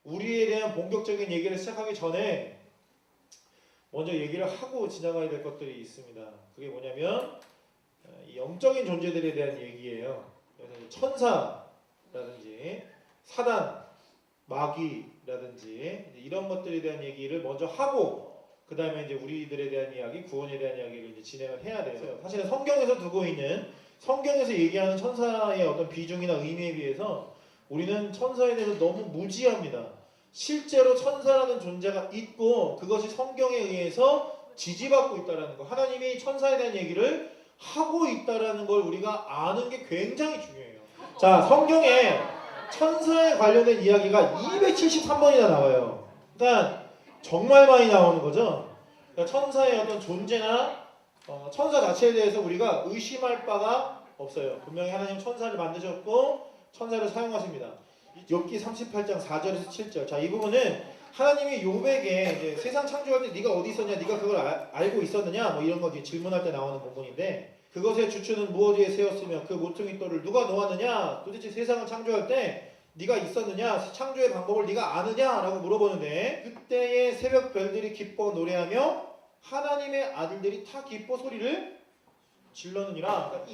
우리에 대한 본격적인 얘기를 시작하기 전에 먼저 얘기를 하고 지나가야 될 것들이 있습니다. 그게 뭐냐면 이 영적인 존재들에 대한 얘기예요. 그래서 천사라든지 사단, 마귀라든지 이런 것들에 대한 얘기를 먼저 하고 그 다음에 이제 우리들에 대한 이야기, 구원에 대한 이야기를 이제 진행을 해야 돼요. 사실은 성경에서 두고 있는 성경에서 얘기하는 천사의 어떤 비중이나 의미에 비해서 우리는 천사에 대해서 너무 무지합니다. 실제로 천사라는 존재가 있고 그것이 성경에 의해서 지지받고 있다는 거. 하나님이 천사에 대한 얘기를 하고 있다는 걸 우리가 아는 게 굉장히 중요해요. 자, 성경에 천사에 관련된 이야기가 273번이나 나와요. 그러니까 정말 많이 나오는 거죠. 그러니까 천사의 어떤 존재나 천사 자체에 대해서 우리가 의심할 바가 없어요. 분명히 하나님 천사를 만드셨고 천사를 사용하십니다. 욥기 38장 4절에서 7절. 자, 이 부분은 하나님이 욥에게 이제 세상 창조할 때 네가 어디 있었냐, 네가 그걸 알고 있었느냐, 뭐 이런 거 질문할 때 나오는 부분인데, 그것의 주추는 무엇 위에 세웠으며 그 모퉁이 돌을 누가 놓았느냐, 도대체 세상을 창조할 때 네가 있었느냐, 창조의 방법을 네가 아느냐라고 물어보는데, 그때의 새벽 별들이 기뻐 노래하며 하나님의 아들들이 다 기뻐 소리를 질러느니라. 그러니까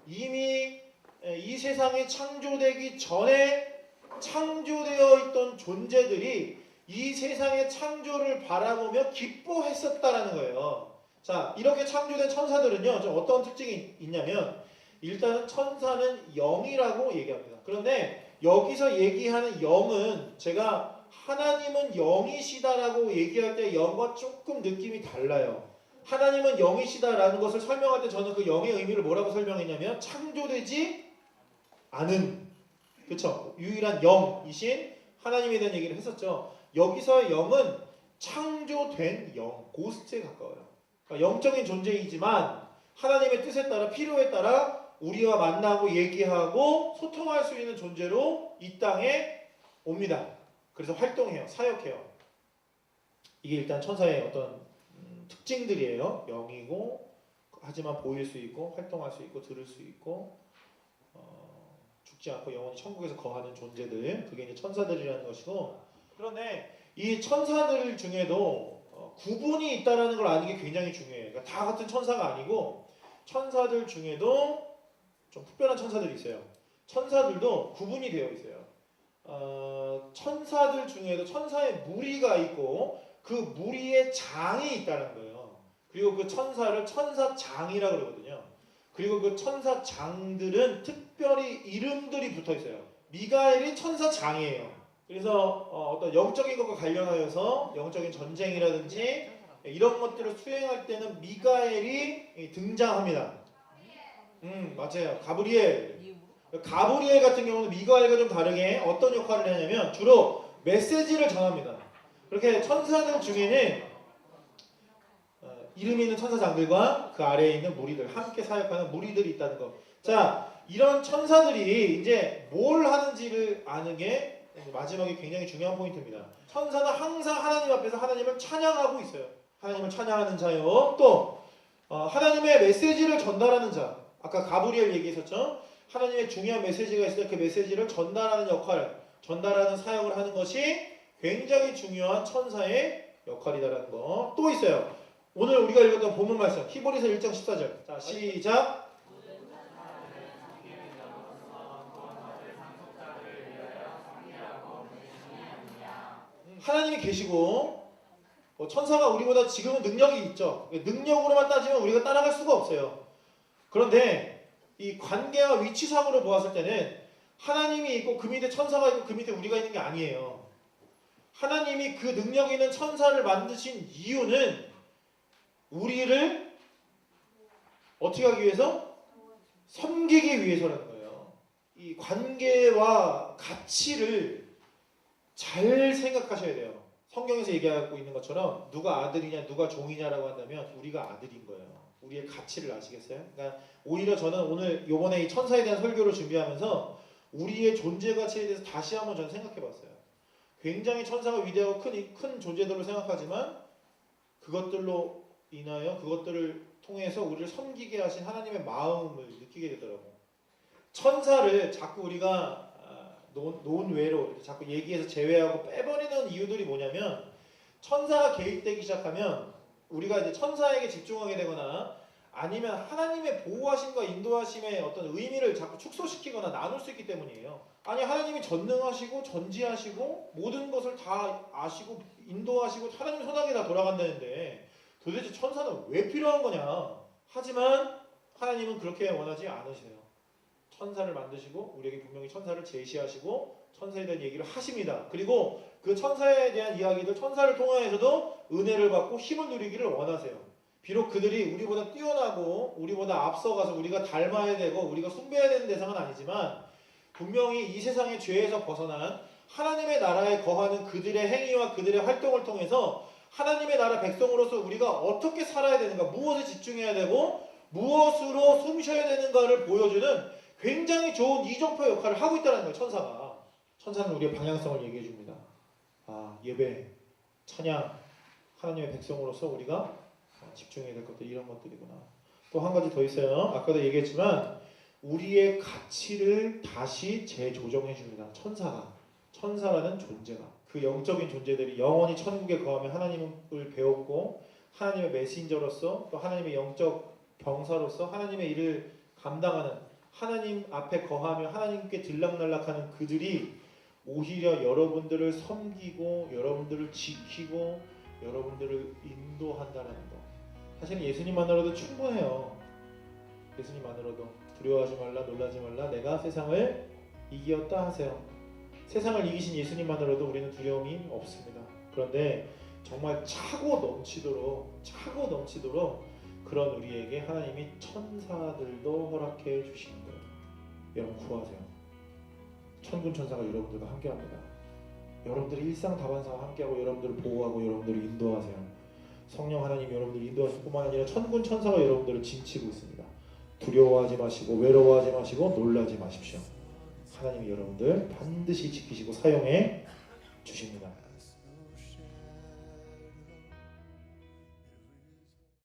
이미 이 세상이 창조되기 전에 창조되어 있던 존재들이 이 세상의 창조를 바라보며 기뻐했었다라는 거예요. 자, 이렇게 창조된 천사들은요, 좀 어떤 특징이 있냐면, 일단은 천사는 영이라고 얘기합니다. 그런데 여기서 얘기하는 영은 제가 하나님은 영이시다라고 얘기할 때 영과 조금 느낌이 달라요. 하나님은 영이시다라는 것을 설명할 때 저는 그 영의 의미를 뭐라고 설명했냐면 창조되지 않은, 그쵸? 유일한 영이신 하나님에 대한 얘기를 했었죠. 여기서의 영은 창조된 영, 고스트에 가까워요. 그러니까 영적인 존재이지만 하나님의 뜻에 따라 필요에 따라 우리와 만나고 얘기하고 소통할 수 있는 존재로 이 땅에 옵니다. 그래서 활동해요. 사역해요. 이게 일단 천사의 어떤 특징들이에요. 영이고 하지만 보일 수 있고 활동할 수 있고 들을 수 있고 죽지 않고 영원히 천국에서 거하는 존재들, 그게 이제 천사들이라는 것이고, 그런데 이 천사들 중에도 구분이 있다라는 걸 아는 게 굉장히 중요해요. 그러니까 다 같은 천사가 아니고 천사들 중에도 좀 특별한 천사들이 있어요. 천사들도 구분이 되어 있어요. 천사들 중에도 천사의 무리가 있고 그 무리의 장이 있다는 거예요. 그리고 그 천사를 천사장이라고 그러거든요. 그리고 그 천사장들은 특별히 이름들이 붙어 있어요. 미가엘이 천사장이에요. 그래서 어떤 영적인 것과 관련하여서 영적인 전쟁이라든지 이런 것들을 수행할 때는 미가엘이 등장합니다. 맞아요. 가브리엘 같은 경우는 미가엘과 좀 다르게 어떤 역할을 하냐면 주로 메시지를 전합니다. 그렇게 천사들 중에는 이름 있는 천사장들과 그 아래에 있는 무리들, 함께 사역하는 무리들이 있다는 거. 자, 이런 천사들이 이제 뭘 하는지를 아는 게 마지막에 굉장히 중요한 포인트입니다. 천사는 항상 하나님 앞에서 하나님을 찬양하고 있어요. 하나님을 찬양하는 자요. 또 하나님의 메시지를 전달하는 자. 아까 가브리엘 얘기했었죠. 하나님의 중요한 메시지가 있을 때 그 메시지를 전달하는 역할, 전달하는 사역을 하는 것이 굉장히 중요한 천사의 역할이다라는 거. 또 있어요. 오늘 우리가 읽었던 본문 말씀 히브리서 1장 14절. 자, 시작. 하나님이 계시고 천사가 우리보다 지금은 능력이 있죠. 능력으로만 따지면 우리가 따라갈 수가 없어요. 그런데 이 관계와 위치상으로 보았을 때는 하나님이 있고 그 밑에 천사가 있고 그 밑에 우리가 있는 게 아니에요. 하나님이 그 능력 있는 천사를 만드신 이유는 우리를 어떻게 하기 위해서? 섬기기 위해서라는 거예요. 이 관계와 가치를 잘 생각하셔야 돼요. 성경에서 얘기하고 있는 것처럼 누가 아들이냐 누가 종이냐라고 한다면 우리가 아들인 거예요. 우리의 가치를 아시겠어요? 그러니까 오히려 저는 오늘 요번에 이 천사에 대한 설교를 준비하면서 우리의 존재 가치에 대해서 다시 한번 저는 생각해 봤어요. 굉장히 천사가 위대하고 큰 존재들로 생각하지만 그것들로 인하여 그것들을 통해서 우리를 섬기게 하신 하나님의 마음을 느끼게 되더라고요. 천사를 자꾸 우리가 논외로 이렇게 자꾸 얘기해서 제외하고 빼버리는 이유들이 뭐냐면 천사가 개입되기 시작하면 우리가 이제 천사에게 집중하게 되거나 아니면 하나님의 보호하심과 인도하심의 어떤 의미를 자꾸 축소시키거나 나눌 수 있기 때문이에요. 아니 하나님이 전능하시고 전지하시고 모든 것을 다 아시고 인도하시고 하나님 손아귀 다 돌아간다는데 도대체 천사는 왜 필요한 거냐. 하지만 하나님은 그렇게 원하지 않으세요. 천사를 만드시고 우리에게 분명히 천사를 제시하시고 천사에 대한 얘기를 하십니다. 그리고 그 천사에 대한 이야기들 천사를 통하여서도 은혜를 받고 힘을 누리기를 원하세요. 비록 그들이 우리보다 뛰어나고 우리보다 앞서가서 우리가 닮아야 되고 우리가 숭배해야 되는 대상은 아니지만 분명히 이 세상의 죄에서 벗어난 하나님의 나라에 거하는 그들의 행위와 그들의 활동을 통해서 하나님의 나라 백성으로서 우리가 어떻게 살아야 되는가, 무엇에 집중해야 되고 무엇으로 숨쉬어야 되는가를 보여주는 굉장히 좋은 이정표 역할을 하고 있다는 거예요. 천사가. 천사는 우리의 방향성을 얘기해 줍니다. 예배, 찬양, 하나님의 백성으로서 우리가 집중해야 될 것들 이런 것들이구나. 또 한 가지 더 있어요. 아까도 얘기했지만 우리의 가치를 다시 재조정해 줍니다. 천사라는 존재가 그 영적인 존재들이 영원히 천국에 거하며 하나님을 배웠고 하나님의 메신저로서 또 하나님의 영적 병사로서 하나님의 일을 감당하는 하나님 앞에 거하며 하나님께 들락날락하는 그들이 오히려 여러분들을 섬기고 여러분들을 지키고 여러분들을 인도한다는 것. 사실은 예수님만으로도 충분해요. 예수님만으로도 두려워하지 말라, 놀라지 말라, 내가 세상을 이기었다 하세요. 세상을 이기신 예수님만으로도 우리는 두려움이 없습니다. 그런데 정말 차고 넘치도록 그런 우리에게 하나님이 천사들도 허락해 주시는 거예요. 여러분 구하세요. 천군 천사가 여러분들과 함께합니다. 여러분들의 일상다반사와 함께하고 여러분들을 보호하고 여러분들을 인도하세요. 성령 하나님 여러분들을 인도하실 뿐만 아니라 천군 천사가 여러분들을 지키고 있습니다. 두려워하지 마시고 외로워하지 마시고 놀라지 마십시오. 하나님이 여러분들 반드시 지키시고 사용해 주십니다.